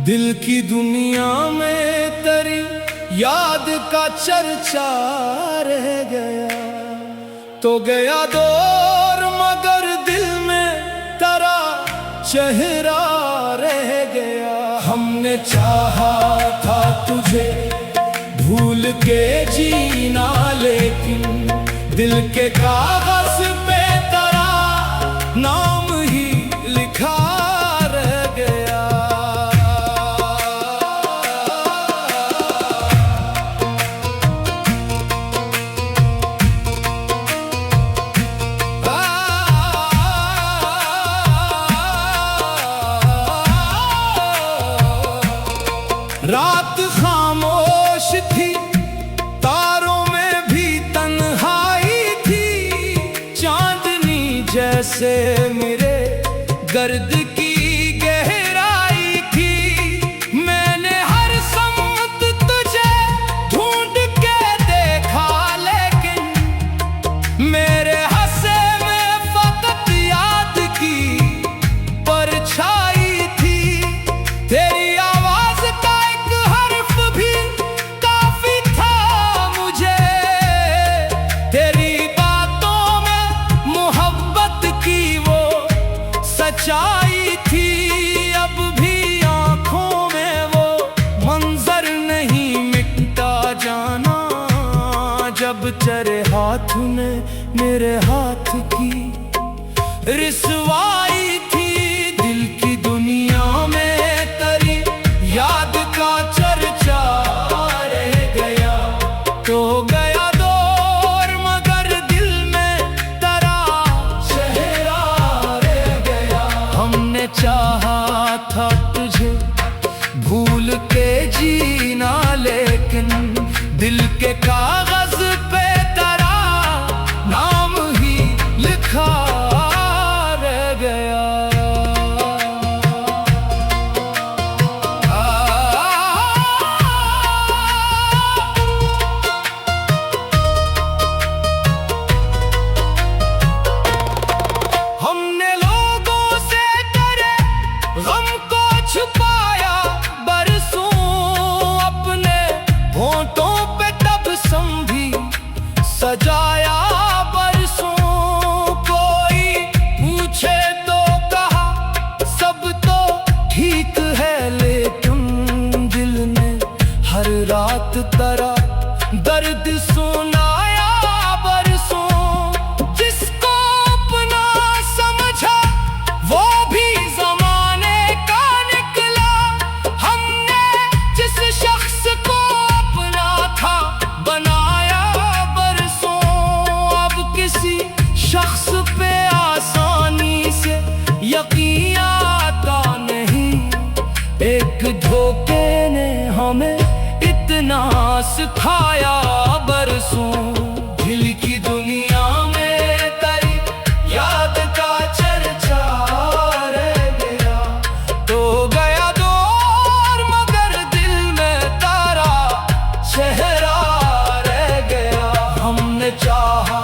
दिल की दुनिया में तेरी याद का चर्चा रह गया तो गया दौर, मगर दिल में तेरा चेहरा रह गया। हमने चाहा था तुझे भूल के जीना, लेकिन दिल के कागज पे तेरा नाम ही लिखा रह गया। रात खामोश थी, तारों में भी तन्हाई थी, चांदनी जैसे मेरे गर्द की गहराई थी। मैंने हर सम्मत तुझे ढूंढ के देखा, लेकिन मेरे हंसे में फकत याद की परछाई थी। तेरी सच्चाई थी, अब भी आंखों में वो मंजर नहीं मिटता जाना, जब तेरे हाथ ने मेरे हाथ की रिसवाई थी। दिल की दुनिया में तेरी याद का चर्चा रह गया तो गया दौर, मगर दिल में तेरा चेहरा रह गया। हमने चाहा था तुझे भूल के जीना, लेकिन दिल के कागज पे तेरा नाम ही लिखा रह गया। हमने लोगों से तेरे गम को छुपाया बरसों, अपने होंठों पे तबस्सुम भी सजाया बरसों। कोई पूछे तो कहा सब तो ठीक है, लेकिन दिल ने हर रात तेरा दर्द सुनाया बरसों। जिसको अपना समझा वो भी जमाने का निकला, हमने जिस शख्स को अपना था बनाया बरसों। अब किसी शख्स पे आसानी से यकीन आता नहीं, एक धोखे ने हमें इतना सिखाया बरसों। दिल की दुनिया में तेरी याद का चर्चा रह गया तो गया दौर, मगर दिल में तेरा चेहरा रह गया। हमने चाहा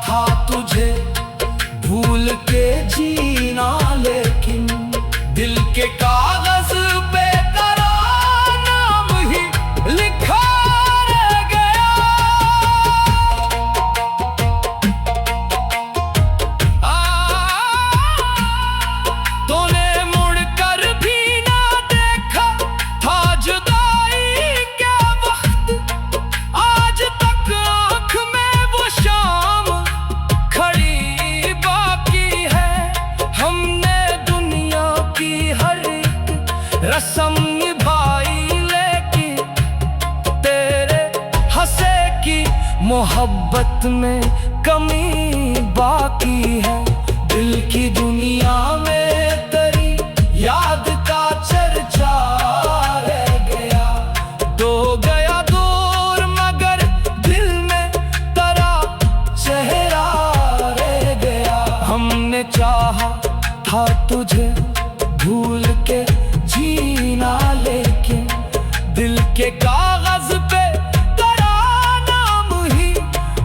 था तुझे भूल के जीना, लेकिन दिल के कागज पे तेरा नाम ही लिखा रह गया। तूने मुड़कर भी ना देखा था जुदाई के वक्त, आज तक आँख में वो शाम खड़ी बाकी है। हमने दुनिया की हर एक रस्म निभाई, लेकिन तेरे हंसे की मोहब्बत में कमी बाकी है। दिल की दुनिया में तेरी याद का चर्चा रह गया तो गया दूर, मगर दिल में तेरा चेहरा रह गया। हमने चाहा था तुझे भूल के जीना, लेकिन दिल के कागज पे तेरा नाम ही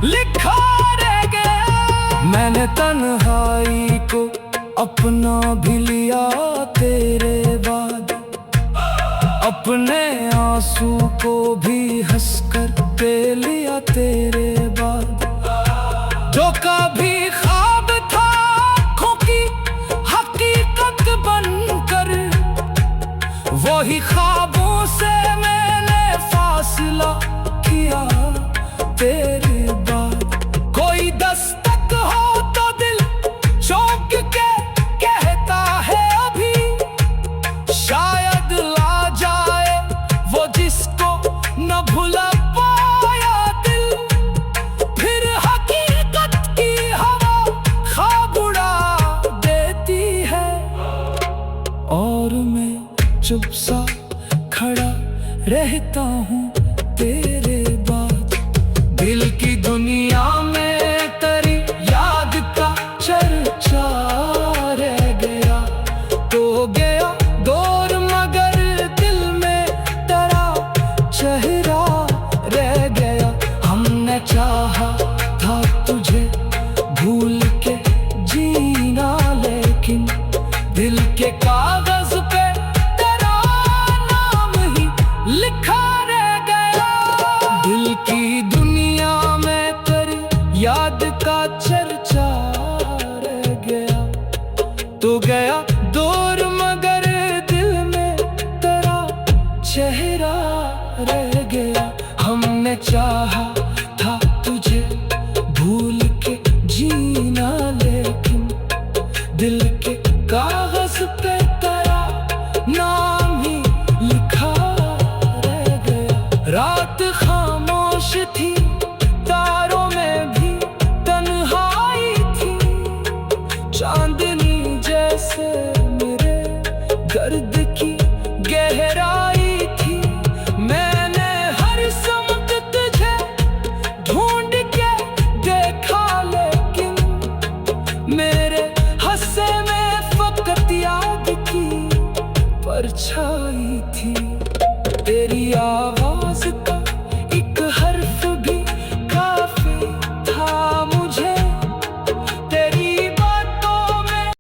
लिखा रह गया। मैंने तन्हाई को अपना भी लिया तेरे बाद, अपने आंसू को भी हंसकर पे लिया तेरे बाद। जो कभी ख्वाब था आँखों की हकीकत बनकर, वही ख्वाबों से मैंने फासला किया तेरे बाद। कोई दस्तक हो तो दिल चौंक के कहता है अभी, शायद ला जाए वो जिसको न भुला पाया दिल। फिर हकीकत की हवा ख्वाब उड़ा देती है, और मैं चुप सा खड़ा रहता हूँ तेरे बाद। दिल की दुनिया में तेरी याद का चर्चा रह गया, तो गया दौर मगर दिल में तेरा चेहरा रह गया। हमने चाहा था तुझे भूल के जीना, लेकिन दिल के कागज पे तेरा नाम ही लिखा रह गया। दिल की दुनिया में तेरी याद का चर्चा रह गया, तो गया दूर मगर दिल में तेरा चेहरा रह गया। हमने चाहा था तुझे भूल के जीना, लेकिन दिल के कागज पे तेरा नाम ही लिखा रह गया। रात खामोश थी, तारों में भी तन्हाई थी, चांदनी जैसे मेरे दर्द की गहराई थी। मैंने हर समत तुझे ढूंढ के देखा, लेकिन मेरे हंसे में फकत याद की परछाई थी। तेरी आवाज का एक हर्फ भी काफी था मुझे, तेरी बातों में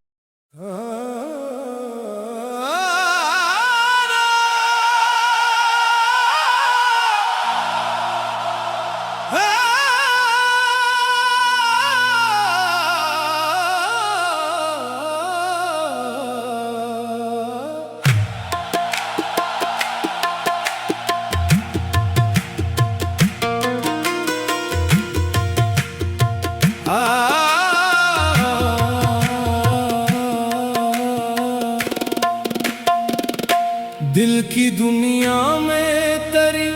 दिल की दुनिया में तेरी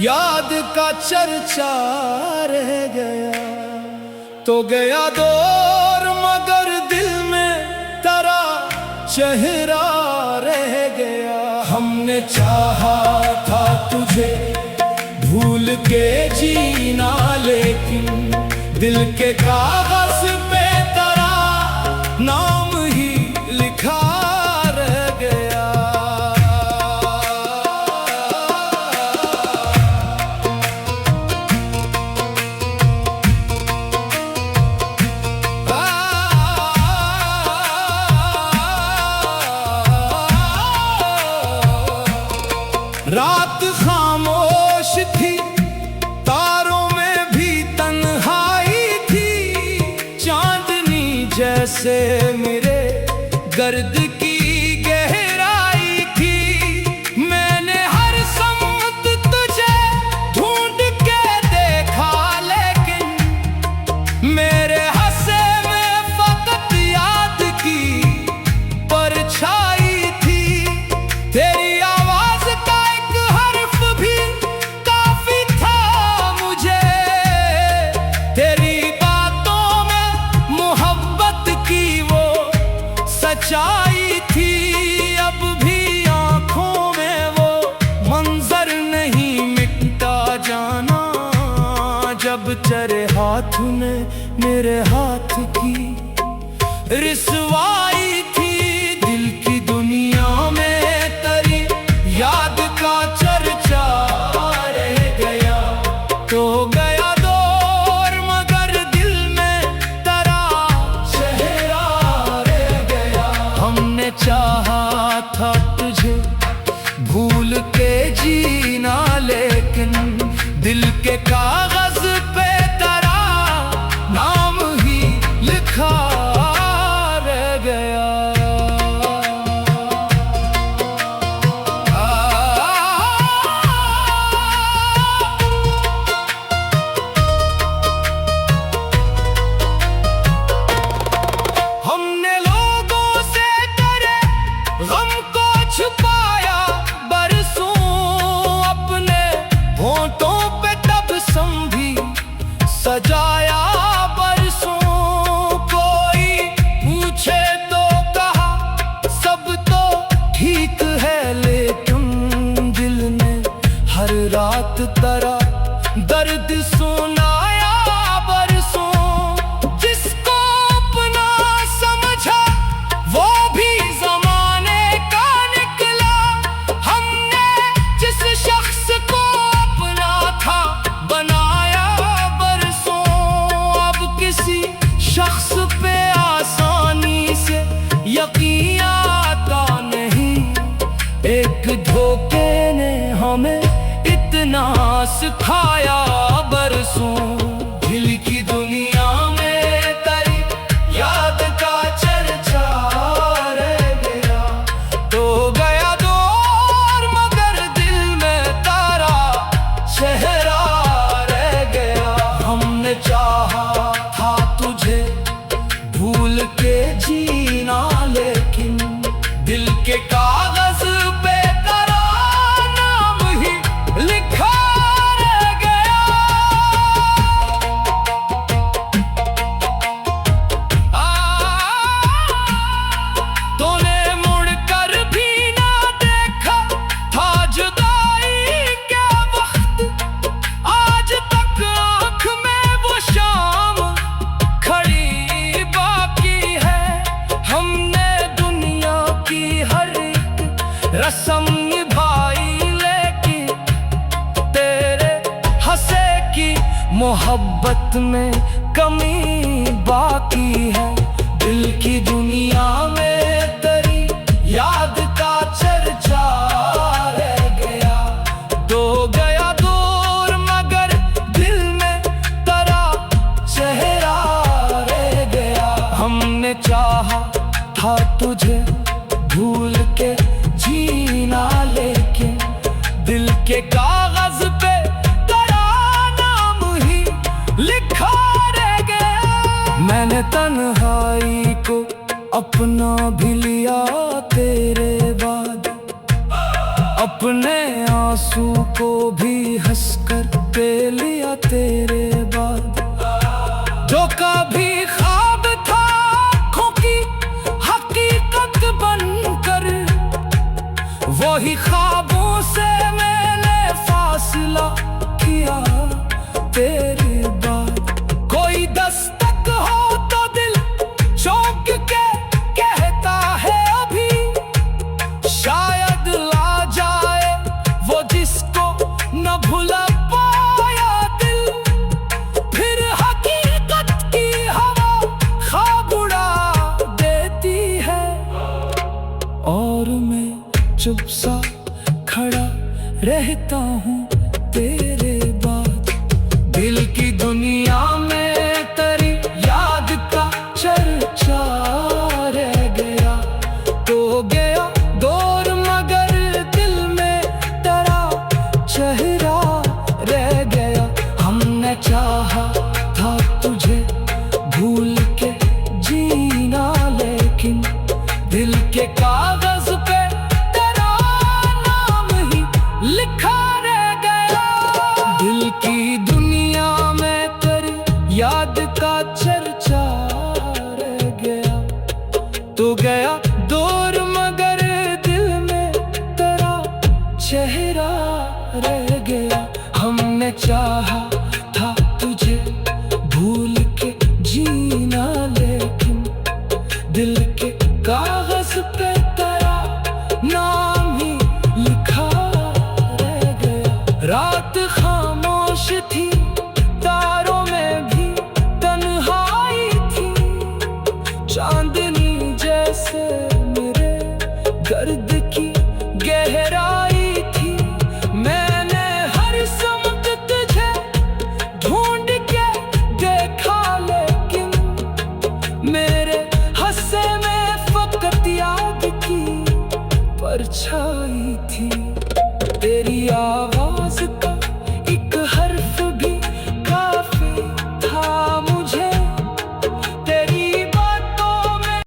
याद का चर्चा रह गया, तो गया दौर मगर दिल में तेरा चेहरा रह गया। हमने चाहा था तुझे भूल के जीना, लेकिन दिल के कागज पे तेरा नाम ही लिखा रह गया। रात खामोश थी, तारों में भी तन्हाई थी, चांदनी जैसे मेरे गर्द की गहराई थी। मैंने हर समत तुझे ढूंढ के देखा, लेकिन मेरे हंसे में फकत याद की परछाई थी। तेरी आवाज का एक हर्फ भी काफी था मुझे, तेरी बातों में मोहब्बत की वो सच्चाई थी। अब भी आंखों में वो मंजर नहीं मिटता जाना, जब तेरे हाथ ने मेरे हाथ की रिसवाई थी। दिल की दुनिया में तेरी याद का चर्चा रह गया, तो गया दौर मगर दिल में तेरा चेहरा रह गया। हमने चाहा था तुझे भूल के छुपाया बरसों अपने होंठों पे तब समझी सजाया बरसों। कोई पूछे तो कहा सब तो ठीक है, लेकिन दिल ने हर रात तरह दर्द सुनाया बरसों। जिसको अपना समझा वो भी जमाने का निकला। हमने जिस शख्स को अपना था बनाया बरसों। अब किसी शख्स पे आसानी से यकीन आता नहीं। एक धोखे ने हमें इतना सिखाया बरसों। दिल की दुनिया में तेरी याद का चर्चा रह गया। तो गया दौर मगर दिल में तारा चेहरा रह गया। हमने चाहा था तुझे भूल के जीना, लेकिन दिल के कागज पे रस्म निभाई, लेकिन तेरे हंसे की मोहब्बत में कमी बाकी है। दिल की दुनिया में तेरी याद का चर्चा रह गया। तो गया दूर मगर दिल में तेरा चेहरा रह गया। हमने चाहा था तुझे भूल के जीना, लेकिन दिल के कागज पे तेरा नाम ही लिखा रह गया। मैंने तन्हाई को अपना भी लिया तेरे बाद, अपने आंसू को भी हंसकर पे लिया तेरे बाद। जो कभी ख्वाब था आँखों की हकीकत बनकर, वही ख्वाबों से मैंने फासला किया तेरे बाद। कोई दस्तक हो तो दिल चौंक के कहता है अभी, शायद ला जाए वो जिसको न भुला पाया दिल। फिर हकीकत की हवा ख्वाब उड़ा देती है, और मैं चुप सा खड़ा रहता हूँ तेरे बाद। दिल की दुनिया में तेरी याद का चर्चा रह गया। तो गया दौर मगर दिल में तेरा चेहरा रह गया। हमने चाहा था तुझे भूल के जीना, लेकिन दिल के कागज पे लिखा रह गया। दिल की दुनिया में तेरी याद का चर्चा रह गया। तो गया दूर मगर दिल में तेरा चेहरा रह गया। हमने चाहा था तुझे भूल के जीना, लेकिन दिल के कागज पे तेरा नाम ही लिखा। रात खामोश थी, तारों में भी तन्हाई थी। चांदनी जैसे मेरे गर्द